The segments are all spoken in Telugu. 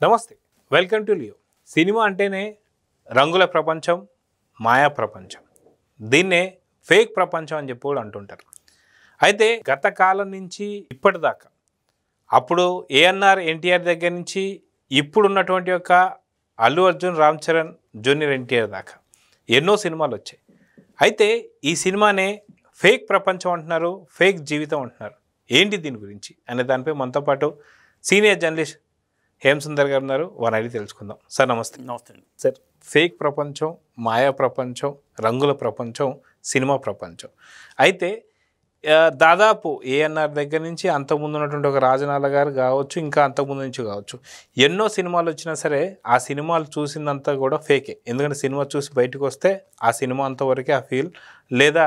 నమస్తే, వెల్కమ్ టు లియో. సినిమా అంటేనే రంగుల ప్రపంచం, మాయా ప్రపంచం. దీన్నే ఫేక్ ప్రపంచం అని చెప్పి కూడా అంటుంటారు. అయితే గత కాలం నుంచి ఇప్పటిదాకా అప్పుడు ఏఎన్ఆర్ ఎన్టీఆర్ దగ్గర నుంచి ఇప్పుడున్నటువంటి యొక్క అల్లు అర్జున్, రామ్ చరణ్, జూనియర్ ఎన్టీఆర్ దాకా ఎన్నో సినిమాలు వచ్చాయి. అయితే ఈ సినిమానే ఫేక్ ప్రపంచం అంటున్నారు, ఫేక్ జీవితం అంటున్నారు. ఏంటి దీని గురించి అనే దానిపై మనతో పాటు సీనియర్ జర్నలిస్ట్ హేమసుందర్ గారు ఉన్నారు. వారిని అడిగి తెలుసుకుందాం. సార్ నమస్తే. నమస్తే సార్, ఫేక్ ప్రపంచం, మాయా ప్రపంచం, రంగుల ప్రపంచం, సినిమా ప్రపంచం. అయితే దాదాపు ఏఎన్ఆర్ దగ్గర నుంచి అంతకుముందు ఉన్నటువంటి ఒక రాజనాల గారు కావచ్చు, ఇంకా అంతకుముందు నుంచి కావచ్చు, ఎన్నో సినిమాలు వచ్చినా సరే ఆ సినిమాలు చూసిందంతా కూడా ఫేకే. ఎందుకంటే సినిమా చూసి బయటకు వస్తే ఆ సినిమా అంతవరకే ఆ ఫీల్, లేదా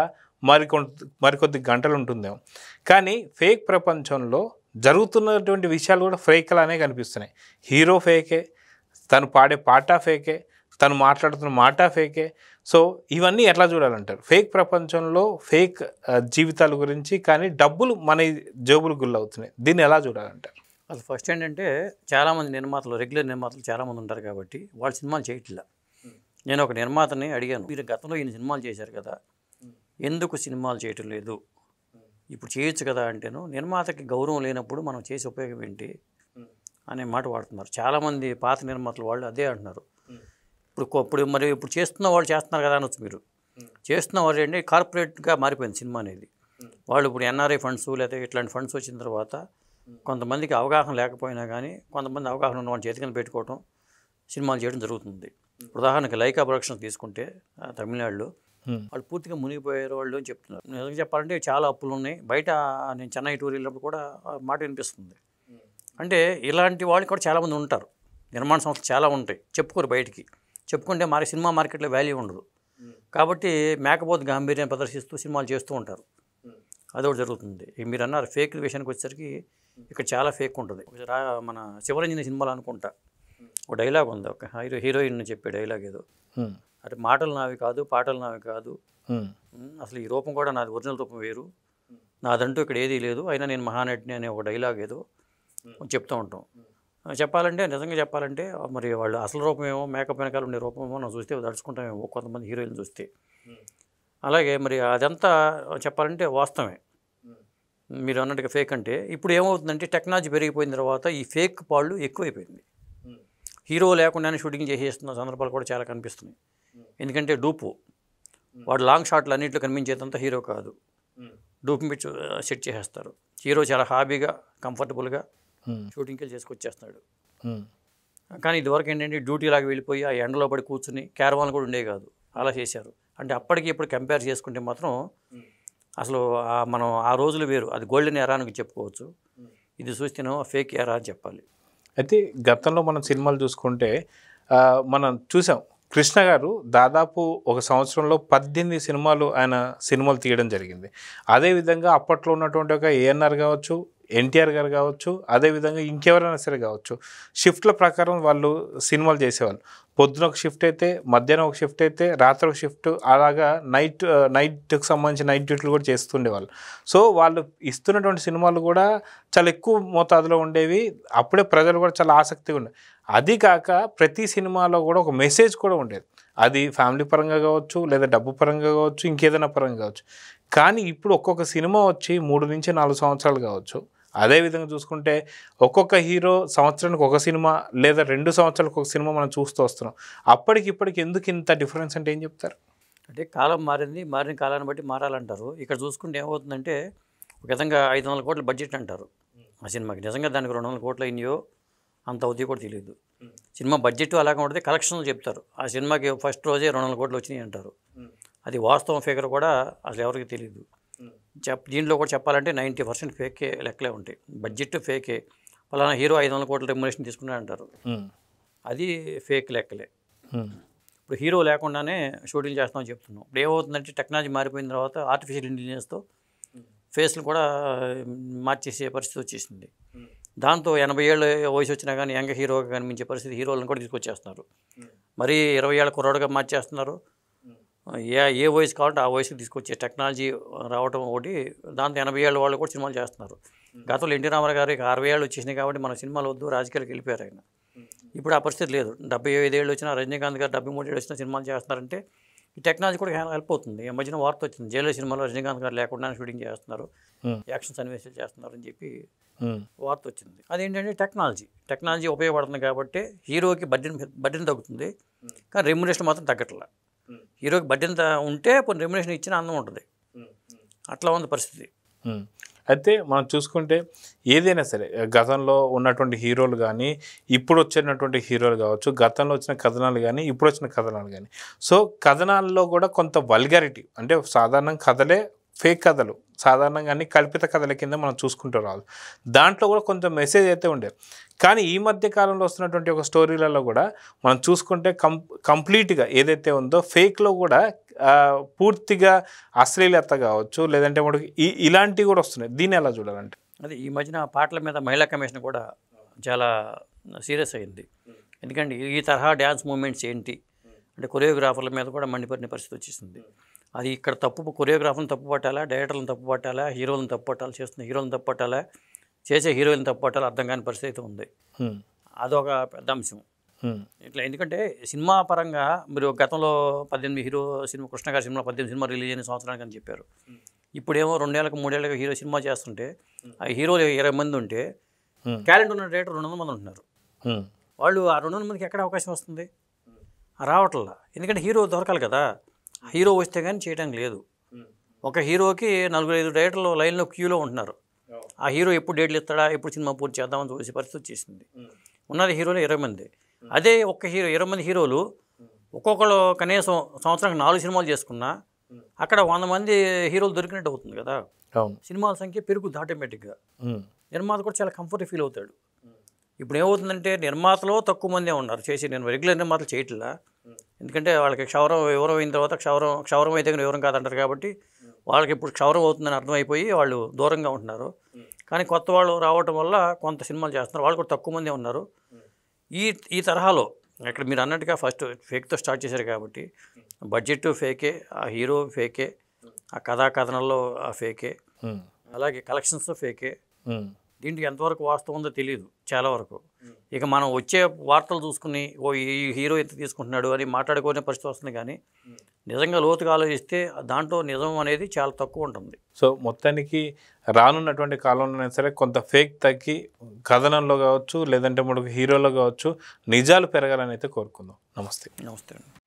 మరికొద్ది గంటలు ఉంటుందేమో. కానీ ఫేక్ ప్రపంచంలో జరుగుతున్నటువంటి విషయాలు కూడా ఫేక్లానే కనిపిస్తున్నాయి. హీరో ఫేకే, తను పాడే పాట ఫేకే, తను మాట్లాడుతున్న మాట ఫేకే. సో ఇవన్నీ ఎట్లా చూడాలంటారు? ఫేక్ ప్రపంచంలో ఫేక్ జీవితాల గురించి, కానీ డబ్బులు మన జేబులు గుల్లవుతున్నాయి. దీన్ని ఎలా చూడాలంటారు? అసలు ఫస్ట్ ఏంటంటే చాలామంది నిర్మాతలు, రెగ్యులర్ నిర్మాతలు చాలామంది ఉంటారు కాబట్టి వాళ్ళు సినిమాలు చేయట్లా. నేను ఒక నిర్మాతని అడిగాను, మీరు గతంలో ఈయన సినిమాలు చేశారు కదా, ఎందుకు సినిమాలు చేయటం లేదు, ఇప్పుడు చేయొచ్చు కదా అంటేను, నిర్మాతకి గౌరవం లేనప్పుడు మనం చేసే ఉపయోగం ఏంటి అనే మాట వాడుతున్నారు. చాలామంది పాత నిర్మాతలు వాళ్ళు అదే అంటున్నారు. ఇప్పుడు చేస్తున్న వాళ్ళు చేస్తున్నారు కదా అనొచ్చు. మీరు చేస్తున్న వాళ్ళు ఏంటి, కార్పొరేట్గా మారిపోయింది సినిమా అనేది. వాళ్ళు ఇప్పుడు ఎన్ఆర్ఐ ఫండ్స్ లేదా ఇట్లాంటి ఫండ్స్ వచ్చిన తర్వాత కొంతమందికి అవగాహన లేకపోయినా కానీ కొంతమంది అవగాహన ఉన్న వాళ్ళ చేతికి పెట్టుకోవటం, సినిమాలు చేయడం జరుగుతుంది. ఉదాహరణకి లైకా ప్రొడక్షన్స్ తీసుకుంటే తమిళనాడులో వాళ్ళు పూర్తిగా మునిగిపోయారు వాళ్ళు అని చెప్తున్నారు. నిజంగా చెప్పాలంటే చాలా అప్పులు ఉన్నాయి. బయట నేను చెన్నై టూర్ వెళ్ళినప్పుడు కూడా మాట వినిపిస్తుంది. అంటే ఇలాంటి వాళ్ళు కూడా చాలామంది ఉంటారు. నిర్మాణ సంస్థలు చాలా ఉంటాయి, చెప్పుకోరు బయటికి. చెప్పుకుంటే మరి సినిమా మార్కెట్లో వాల్యూ ఉండదు. కాబట్టి మేకపోతు గాంభీర్యం ప్రదర్శిస్తూ సినిమాలు చేస్తూ ఉంటారు. అదొకటి జరుగుతుంది. మీరు అన్నారు ఫేక్ విషయానికి వచ్చేసరికి ఇక్కడ చాలా ఫేక్ ఉంటుంది. మన శివరంజని సినిమాలు అనుకుంటా ఒక డైలాగ్ ఉంది, ఒక హీరోయిన్ చెప్పే డైలాగ్ ఏదో, అంటే మాటలు నావి కాదు, పాటలు నావి కాదు, అసలు ఈ రూపం కూడా నాది, ఒరిజినల్ రూపం వేరు, నాదంటూ ఇక్కడ ఏదీ లేదు, అయినా నేను మహానటిని అనే ఒక డైలాగ్ ఏదో చెప్తూ ఉంటాం. చెప్పాలంటే, నిజంగా చెప్పాలంటే మరి వాళ్ళు అసలు రూపం ఏమో, మేకప్ వెనకాల ఉండే రూపం ఏమో మనం చూస్తే దడుచుకుంటామేమో కొంతమంది హీరోయిన్లు చూస్తే. అలాగే మరి అదంతా చెప్పాలంటే వాస్తవమే. మీరు అన్నట్టుగా ఫేక్ అంటే ఇప్పుడు ఏమవుతుందంటే టెక్నాలజీ పెరిగిపోయిన తర్వాత ఈ ఫేక్ పాళ్ళు ఎక్కువైపోయింది. హీరో లేకుండానే షూటింగ్ చేసేస్తున్న సందర్భాలు కూడా చాలా కనిపిస్తున్నాయి. ఎందుకంటే డూపు, వాడు లాంగ్ షాట్లు అన్నింటిలో కనిపించేదంతా హీరో కాదు, డూప్ మీద సెట్ చేసేస్తారు. హీరో చాలా హాబీగా, కంఫర్టబుల్గా షూటింగ్కి వెళ్ళి చేసుకొచ్చేస్తున్నాడు. కానీ ఇదివరకు ఏంటంటే డ్యూటీ లాగా వెళ్ళిపోయి ఆ ఎండలో పడి కూర్చుని క్యారవాన్ కూడా ఉండే కాదు, అలా చేశారు. అంటే అప్పటికి ఇప్పుడు కంపేర్ చేసుకుంటే మాత్రం అసలు మనం ఆ రోజులు వేరు. అది గోల్డెన్ ఎరా అని చెప్పుకోవచ్చు, ఇది చూస్తేనో ఫేక్ ఎరా అని చెప్పాలి. అయితే గతంలో మనం సినిమాలు చూసుకుంటే మనం చూసాం, కృష్ణ గారు దాదాపు ఒక సంవత్సరంలో 18 సినిమాలు ఆయన సినిమాలు తీయడం జరిగింది. అదేవిధంగా అప్పట్లో ఉన్నటువంటి ఒక ఏఎన్ఆర్ కావచ్చు, ఎన్టీఆర్ గారు కావచ్చు, అదేవిధంగా ఇంకెవరైనా సరే కావచ్చు, షిఫ్ట్ల ప్రకారం వాళ్ళు సినిమాలు చేసేవాళ్ళు. పొద్దున ఒక షిఫ్ట్ అయితే, మధ్యాహ్నం ఒక షిఫ్ట్ అయితే, రాత్రి ఒక షిఫ్ట్, అలాగా నైట్కి సంబంధించిన నైట్ డ్యూటీలు కూడా చేస్తుండేవాళ్ళు. సో వాళ్ళు ఇస్తున్నటువంటి సినిమాలు కూడా చాలా ఎక్కువ మోతాదులో ఉండేవి. అప్పుడే ప్రజలు కూడా చాలా ఆసక్తిగా ఉండేవి. అది కాక ప్రతి సినిమాలో కూడా ఒక మెసేజ్ కూడా ఉండేది. అది ఫ్యామిలీ పరంగా కావచ్చు, లేదా డబ్బు పరంగా కావచ్చు, ఇంకేదైనా పరంగా కావచ్చు. కానీ ఇప్పుడు ఒక్కొక్క సినిమా వచ్చి 3 నుంచి 4 సంవత్సరాలు కావచ్చు. అదేవిధంగా చూసుకుంటే ఒక్కొక్క హీరో సంవత్సరానికి ఒక సినిమా, లేదా 2 సంవత్సరాలకు ఒక సినిమా మనం చూస్తూ వస్తున్నాం. అప్పటికిప్పటికి ఎందుకు ఇంత డిఫరెన్స్ అంటే ఏం చెప్తారు? అంటే కాలం మారింది, మారిన కాలాన్ని బట్టి మారాలంటారు. ఇక్కడ చూసుకుంటే ఏమవుతుందంటే ఒక విధంగా 500 కోట్ల బడ్జెట్ అంటారు ఆ సినిమాకి. నిజంగా దానికి 200 కోట్లు అయినాయో అంత అవుతాయో కూడా తెలియదు. సినిమా బడ్జెట్ అలాగే ఉంటుంది, కలెక్షన్లు చెప్తారు. ఆ సినిమాకి ఫస్ట్ రోజే 200 కోట్లు వచ్చినాయి అంటారు. అది వాస్తవం ఫిగర్ కూడా అసలు ఎవరికి తెలియదు. దీంట్లో కూడా చెప్పాలంటే 90% ఫేకే లెక్కలే ఉంటాయి. బడ్జెట్ ఫేకే, ఫలానా హీరో 500 కోట్ల రెమ్యునరేషన్ తీసుకున్నాడు అంటారు, అది ఫేక్ లెక్కలే. ఇప్పుడు హీరో లేకుండానే షూటింగ్ చేస్తామని చెప్తున్నాం. ఇప్పుడు ఏమవుతుందంటే టెక్నాలజీ మారిపోయిన తర్వాత ఆర్టిఫిషియల్ ఇంటెలిజెన్స్తో ఫేస్లు కూడా మార్చేసే పరిస్థితి వచ్చేసింది. దాంతో 80 ఏళ్ళ వయసు వచ్చినా కానీ యంగ్ హీరోగా కనిపించే పరిస్థితి హీరోలను కూడా తీసుకొచ్చేస్తున్నారు. మరీ 20 ఏళ్ళ కుర్రాడుగా మార్చేస్తున్నారు. ఏ వయసు కావాలంటే ఆ వయసుకి తీసుకొచ్చే టెక్నాలజీ రావడం ఒకటి. దాంతో 80 ఏళ్ళ వాళ్ళు కూడా సినిమాలు చేస్తున్నారు. గతంలో ఎన్టీ రామారావు గారికి 60 ఏళ్ళు వచ్చేసినాయి కాబట్టి మన సినిమాలు వద్దు, రాజకీయాలకు వెళ్ళిపోయారు ఆయన. ఇప్పుడు ఆ పరిస్థితి లేదు. 75 ఏళ్ళు వచ్చినా, రజనీకాంత్ గారు 73 ఏళ్ళు వచ్చినా సినిమాలు చేస్తున్నారంటే ఈ టెక్నాలజీ కూడా హెల్ప్ అవుతుంది. ఈ మధ్యన వార్త వచ్చింది, జైలర్ సినిమాలో రజనీకాంత్ గారు లేకుండా షూటింగ్ చేస్తున్నారు, యాక్షన్ సన్నివేశాలు చేస్తున్నారు అని చెప్పి వార్త వచ్చింది. అదేంటంటే టెక్నాలజీ ఉపయోగపడుతుంది కాబట్టి హీరోకి బడ్జెట్ తగ్గుతుంది, కానీ రెమ్యునరేషన్ మాత్రం తగ్గట్లా. హీరోకి బడ్జెట్ ఉంటే కొన్ని రెమ్యునరేషన్ ఇచ్చిన అందం ఉంటుంది. అట్లా ఉంది పరిస్థితి. అయితే మనం చూసుకుంటే ఏదైనా సరే గతంలో ఉన్నటువంటి హీరోలు కానీ ఇప్పుడు వచ్చినటువంటి హీరోలు కావచ్చు, గతంలో వచ్చిన కథనాలు కానీ ఇప్పుడు వచ్చిన కథనాలు కానీ, సో కథనాల్లో కూడా కొంత వల్గారిటీ, అంటే సాధారణంగా కథలే ఫేక్ కథలు, సాధారణంగా అన్ని కల్పిత కథల కింద మనం చూసుకుంటూ రాదు. దాంట్లో కూడా కొంత మెసేజ్ అయితే ఉండేది. కానీ ఈ మధ్య కాలంలో వస్తున్నటువంటి ఒక స్టోరీలలో కూడా మనం చూసుకుంటే కంప్లీట్గా ఏదైతే ఉందో ఫేక్లో కూడా పూర్తిగా అశ్లీలత కావచ్చు, లేదంటే మనకి ఇలాంటివి కూడా వస్తున్నాయి. దీన్ని ఎలా చూడాలంటే అదే ఈ మధ్యన పాటల మీద మహిళా కమిషన్ కూడా చాలా సీరియస్ అయింది. ఎందుకంటే ఈ తరహా డ్యాన్స్ మూమెంట్స్ ఏంటి అంటే కొరియోగ్రాఫర్ల మీద కూడా మండిపడిన పరిస్థితి వచ్చేసింది. అది ఇక్కడ కొరియోగ్రాఫర్ని తప్పు పట్టాలా, డైరెక్టర్లను తప్పు పట్టాలా, హీరోలను తప్పు పట్టాలా, చేస్తున్న హీరోలను తప్పు పట్టాలా, చేసే హీరోయిన్ తప్పు పట్టాలా, అర్థం కాని పరిస్థితి అయితే ఉంది. అదొక పెద్ద అంశం ఇట్లా. ఎందుకంటే సినిమా పరంగా మీరు గతంలో 18 సినిమా, కృష్ణ గారి సినిమా 18 సినిమా రిలీజ్ అయిన సంవత్సరానికి అని చెప్పారు. ఇప్పుడేమో 2 ఏళ్ళకి 3 ఏళ్ళకి హీరో సినిమా చేస్తుంటే ఆ హీరోలు 20 మంది ఉంటే టాలెంట్ ఉన్న డైరెక్టర్ 200 మంది ఉంటున్నారు. వాళ్ళు ఆ 200 మందికి ఎక్కడ అవకాశం వస్తుంది? రావట్లా. ఎందుకంటే హీరో దొరకాలి కదా. హీరో వస్తే కానీ చేయడానికి లేదు. ఒక హీరోకి 4-5 డైరెక్టర్లు లైన్లో క్యూలో ఉంటున్నారు. ఆ హీరో ఎప్పుడు డేట్లు ఇస్తాడా, ఎప్పుడు సినిమా పూర్తి చేద్దామని చూసే పరిస్థితి వచ్చేసింది. ఉన్నది హీరోలు 20 మంది. అదే ఒక్క హీరో 20 మంది హీరోలు ఒక్కొక్కరు కనీసం సంవత్సరానికి 4 సినిమాలు చేసుకున్నా అక్కడ 100 మంది హీరోలు దొరికినట్టు అవుతుంది కదా. సినిమాల సంఖ్య పెరుగుద్ది ఆటోమేటిక్గా. నిర్మాత కూడా చాలా కంఫర్ట్ ఫీల్ అవుతాడు. ఇప్పుడు ఏమవుతుందంటే నిర్మాతలో తక్కువ మందే ఉన్నారు చేసి, నేను రెగ్యులర్ నిర్మాతలు చేయట్లా. ఎందుకంటే వాళ్ళకి వివరం అయిన తర్వాత క్షౌరం అయితే వివరం కాదంటారు కాబట్టి వాళ్ళకి ఇప్పుడు క్షౌరం అవుతుందని అర్థమైపోయి వాళ్ళు దూరంగా ఉంటున్నారు. కానీ కొత్త వాళ్ళు రావటం వల్ల కొంత సినిమాలు చేస్తున్నారు, వాళ్ళు కూడా తక్కువ మందే ఉన్నారు. ఈ తరహాలో ఇక్కడ మీరు అన్నట్టుగా ఫస్ట్ ఫేక్తో స్టార్ట్ చేశారు కాబట్టి బడ్జెట్ ఫేకే, ఆ హీరో ఫేకే, ఆ కథాకథనంలో ఆ ఫేకే, అలాగే కలెక్షన్స్ ఫేకే. దీంట్లో ఎంతవరకు వాస్తవం ఉందో తెలియదు చాలా వరకు. ఇక మనం వచ్చే వార్తలు చూసుకుని ఈ హీరో ఎంత తీసుకుంటున్నాడు అని మాట్లాడుకునే పరిస్థితి వస్తుంది. కానీ నిజంగా లోతుగా ఆలోచిస్తే దాంట్లో నిజం అనేది చాలా తక్కువ ఉంటుంది. సో మొత్తానికి రానున్నటువంటి కాలంలో సరే కొంత ఫేక్ తగ్గి కథనంలో కావచ్చు, లేదంటే మనకు హీరోలో కావచ్చు నిజాలు పెరగాలని అయితే కోరుకుందాం. నమస్తే. నమస్తే అండి.